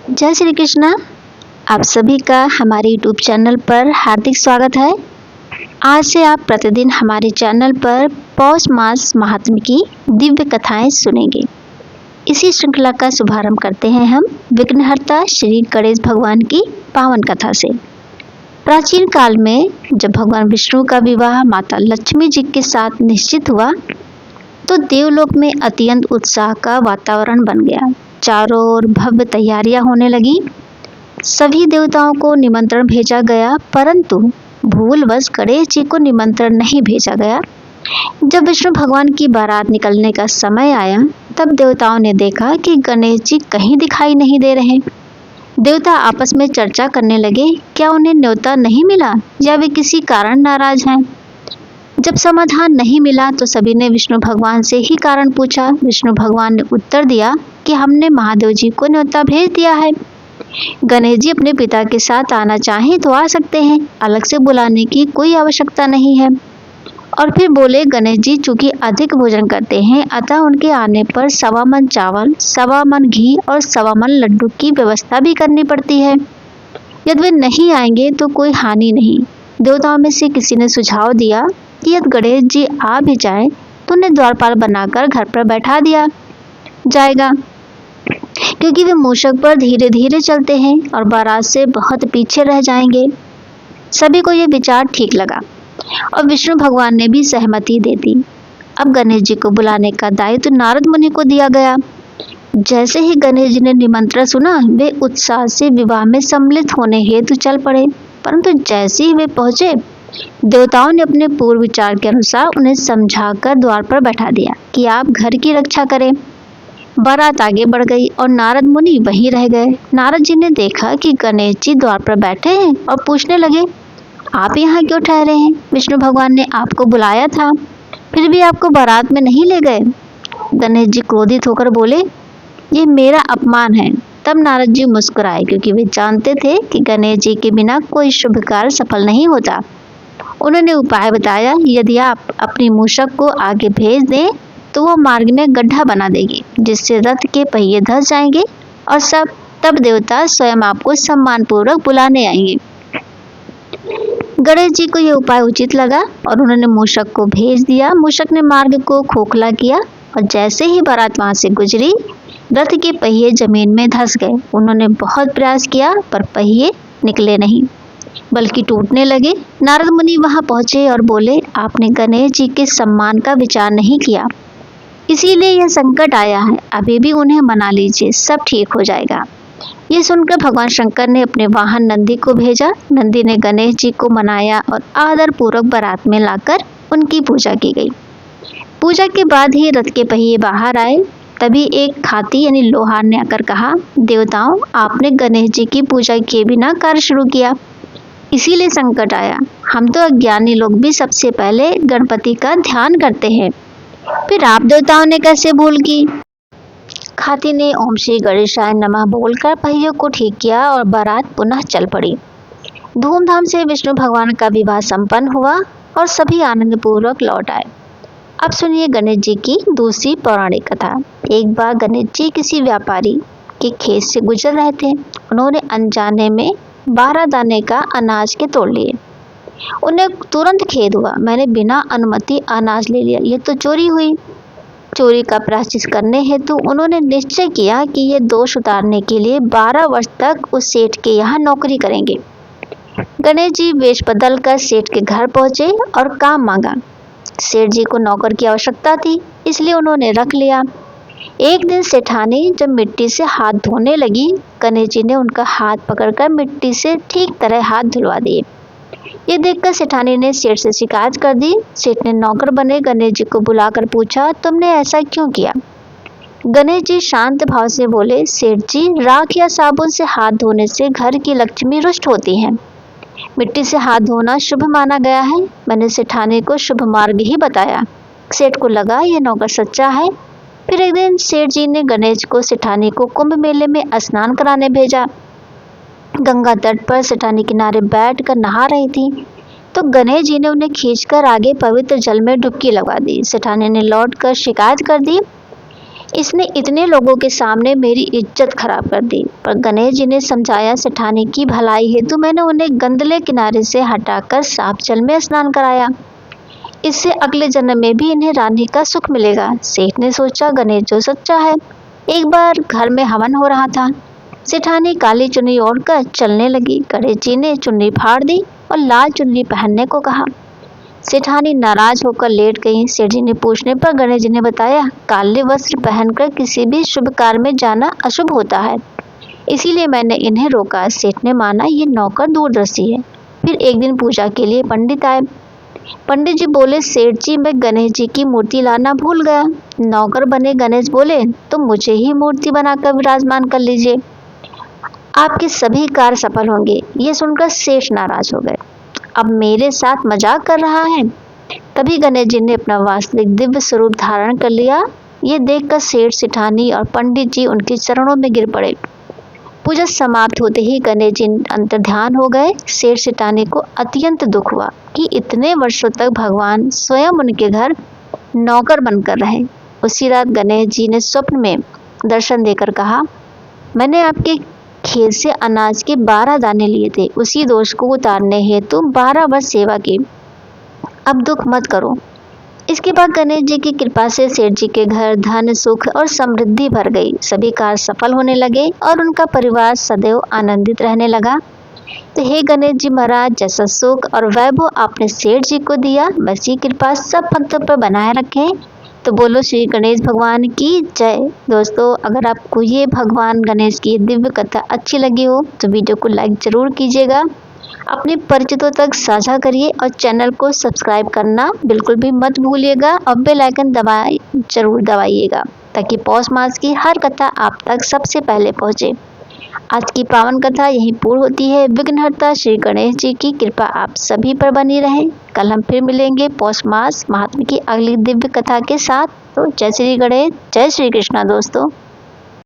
जय श्री कृष्णा। आप सभी का हमारे यूट्यूब चैनल पर हार्दिक स्वागत है। आज से आप प्रतिदिन हमारे चैनल पर पौष मास महात्म्य की दिव्य कथाएं सुनेंगे। इसी श्रृंखला का शुभारंभ करते हैं हम विघ्नहर्ता श्री गणेश भगवान की पावन कथा से। प्राचीन काल में जब भगवान विष्णु का विवाह माता लक्ष्मी जी के साथ निश्चित हुआ तो देवलोक में अत्यंत उत्साह का वातावरण बन गया। चारों ओर भव्य तैयारियां होने लगी। सभी देवताओं को निमंत्रण भेजा गया, परंतु भूलवश गणेश जी को निमंत्रण नहीं भेजा गया। जब विष्णु भगवान की बारात निकलने का समय आया तब देवताओं ने देखा कि गणेश जी कहीं दिखाई नहीं दे रहे। देवता आपस में चर्चा करने लगे, क्या उन्हें न्योता नहीं मिला या वे किसी कारण नाराज हैं। जब समाधान नहीं मिला तो सभी ने विष्णु भगवान से ही कारण पूछा। विष्णु भगवान ने उत्तर दिया कि हमने महादेव जी को न्योता भेज दिया है। गणेश जी अपने पिता के साथ आना चाहें तो आ सकते हैं, अलग से बुलाने की कोई आवश्यकता नहीं है। और फिर बोले, गणेश जी चूंकि अधिक भोजन करते हैं अतः उनके आने पर 1.25 मन चावल, 1.25 मन घी और 1.25 मन लड्डू की व्यवस्था भी करनी पड़ती है। यदि वे नहीं आएंगे तो कोई हानि नहीं। देवताओं में से किसी ने सुझाव दिया कि यदि गणेश जी आ भी जाएं तो उन्हें द्वारपाल बनाकर घर पर बैठा दिया जाएगा, क्योंकि वे मूषक पर धीरे धीरे चलते हैं और बारात से बहुत पीछे रह जाएंगे। सभी को यह विचार ठीक लगा और विष्णु भगवान ने भी सहमति दे दी। अब गणेश जी को बुलाने का दायित्व नारद मुनि को दिया गया। जैसे ही गणेश जी ने निमंत्रण सुना वे उत्साह से विवाह में सम्मिलित होने हेतु चल पड़े, परंतु जैसे ही वे पहुंचे देवताओं ने अपने पूर्व विचार के अनुसार उन्हें समझाकर द्वार पर बैठा दिया कि आप घर की रक्षा करें। बारात आगे बढ़ गई और नारद मुनि वहीं रह गए। नारद जी ने देखा कि गणेश जी द्वार पर बैठे हैं और पूछने लगे, आप यहाँ क्यों ठहरे हैं? विष्णु भगवान ने आपको बुलाया था, फिर भी आपको बारात में नहीं ले गए। गणेश जी क्रोधित होकर बोले, ये मेरा अपमान है। तब नारद जी मुस्कुराए, क्योंकि वे जानते थे कि गणेश जी के बिना कोई शुभ कार्य सफल नहीं होता। उन्होंने उपाय बताया, यदि आप अपनी मूषक को आगे भेज दें तो वो मार्ग में गड्ढा बना देगी, जिससे रथ के पहिए धंस जाएंगे और तब देवता स्वयं आपको सम्मान पूर्वक बुलाने आएंगे। गणेश जी को यह उपाय उचित लगा और उन्होंने मूषक को भेज दिया। मूषक ने मार्ग को खोखला किया और जैसे ही बारात वहां से गुजरी रथ के पहिए जमीन में धंस गए। उन्होंने बहुत प्रयास किया पर पहिए निकले नहीं, बल्कि टूटने लगे। नारद मुनि वहां पहुंचे और बोले, आपने गणेश जी के सम्मान का विचार नहीं किया, इसीलिए यह संकट आया है। अभी भी उन्हें मना लीजिए, सब ठीक हो जाएगा। ये सुनकर भगवान शंकर ने अपने वाहन नंदी को भेजा। नंदी ने गणेश जी को मनाया और आदर पूर्वक बारात में लाकर उनकी पूजा की गई। पूजा के बाद ही रथ के पहिए बाहर आए। तभी एक खाती यानी लोहार ने आकर कहा, देवताओं आपने गणेश जी की पूजा किए बिना कार्य शुरू किया, इसीलिए संकट आया। हम तो अज्ञानी लोग भी सबसे पहले गणपति का ध्यान करते हैं, फिर आप देवताओं ने कैसे भूल की? खाती ने ओम श्री गणेशाय नमः बोलकर पहियों को ठीक किया और बारात पुनः चल पड़ी। धूमधाम से विष्णु भगवान का विवाह संपन्न हुआ और सभी आनंद पूर्वक लौट आए। अब सुनिए गणेश जी की दूसरी पौराणिक कथा। एक बार गणेश जी किसी व्यापारी के खेत से गुजर रहे थे। उन्होंने अनजाने में 12 दाने का अनाज के तोड़ लिए। उन्हें तुरंत खेद हुआ, मैंने बिना अनुमति अनाज ले लिया, ये तो चोरी हुई। चोरी का प्रायश्चित करने हेतु उन्होंने निश्चय किया कि ये दोष उतारने के लिए 12 वर्ष तक उस सेठ के यहाँ नौकरी करेंगे। गणेश जी वेश बदल कर सेठ के घर पहुंचे और काम मांगा। सेठ जी को नौकर की आवश्यकता थी, इसलिए उन्होंने रख लिया। एक दिन सेठानी जब मिट्टी से हाथ धोने लगी, गणेश जी ने उनका हाथ पकड़कर मिट्टी से ठीक तरह हाथ धुलवा दिए। ये देखकर सेठानी ने सेठ से शिकायत कर दी। सेठ ने नौकर बने गणेश जी को बुलाकर पूछा, तुमने ऐसा क्यों किया? गणेश जी शांत भाव से बोले, सेठ जी राख या साबुन से हाथ धोने से घर की लक्ष्मी रुष्ट होती है। मिट्टी से हाथ धोना शुभ माना गया है। मैंने सेठानी को शुभ मार्ग ही बताया। सेठ को लगा यह नौकर सच्चा है। फिर एक दिन सेठ जी ने गणेश को सेठानी को कुंभ मेले में स्नान कराने भेजा। गंगा तट पर सेठानी किनारे बैठकर नहा रही थी तो गणेश जी ने उन्हें खींचकर आगे पवित्र जल में डुबकी लगा दी। सेठानी ने लौटकर शिकायत कर दी, इसने इतने लोगों के सामने मेरी इज्जत खराब कर दी। पर गणेश जी ने समझाया, सेठानी की भलाई हेतु मैंने उन्हें गंदले किनारे से हटाकर साफ जल में स्नान कराया। इससे अगले जन्म में भी इन्हें रानी का सुख मिलेगा। सेठ ने सोचा, गणेश जो सच्चा है। एक बार घर में हवन हो रहा था। सेठानी काली चुन्नी ओढ़कर चलने लगी। गणेश जी ने चुन्नी फाड़ दी और लाल चुन्नी पहनने को कहा। सेठानी नाराज होकर लेट गई। सेठ जी ने पूछने पर गणेश जी ने बताया, काले वस्त्र पहनकर किसी भी शुभ कार्य में जाना अशुभ होता है, इसीलिए मैंने इन्हें रोका। सेठ ने माना ये नौकर दूरदर्शी है। फिर एक दिन पूजा के लिए पंडित आए। पंडित जी बोले, सेठ जी मैं गणेश जी की मूर्ति लाना भूल गया। नौकर बने गणेश बोले, तो मुझे ही मूर्ति बनाकर विराजमान कर लीजिए, आपके सभी कार्य सफल होंगे। ये सुनकर सेठ नाराज हो गए। अब मेरे साथ मजाक कर रहा है। तभी गणेश जी ने अपना वास्तविक दिव्य स्वरूप धारण कर लिया। ये देखकर सेठ, सेठानी और पंडित जी उनके चरणों में गिर पड़े। पूजा समाप्त होते ही गणेश जी अंतर्ध्यान हो गए। सेठ सेठानी को अत्यंत दुख हुआ कि इतने वर्षों तक भगवान स्वयं उनके घर नौकर बनकर रहे। उसी रात गणेश जी ने स्वप्न में दर्शन देकर कहा, मैंने आपके खेत से अनाज के 12 दाने लिए थे, उसी दोष को उतारने हेतु 12 वर्ष सेवा की। अब दुख मत करो। इसके बाद गणेश जी की कृपा से सेठ जी के घर धन, सुख और समृद्धि भर गई। सभी कार्य सफल होने लगे और उनका परिवार सदैव आनंदित रहने लगा। तो हे गणेश जी महाराज, जैसा सुख और वैभव आपने सेठ जी को दिया, वैसी कृपा सब भक्तों पर बनाए रखें। तो बोलो श्री गणेश भगवान की जय। दोस्तों, अगर आपको ये भगवान गणेश की दिव्य कथा अच्छी लगी हो तो वीडियो को लाइक जरूर कीजिएगा, अपने परिचितों तक साझा करिए और चैनल को सब्सक्राइब करना बिल्कुल भी मत भूलिएगा और बेल आइकन जरूर दबाइएगा, ताकि पौष मास की हर कथा आप तक सबसे पहले पहुंचे। आज की पावन कथा यहीं पूर्ण होती है। विघ्नहर्ता श्री गणेश जी की कृपा आप सभी पर बनी रहे। कल हम फिर मिलेंगे पौष मास महात्म्य की अगली दिव्य कथा के साथ। तो जय श्री गणेश, जय श्री कृष्णा दोस्तों।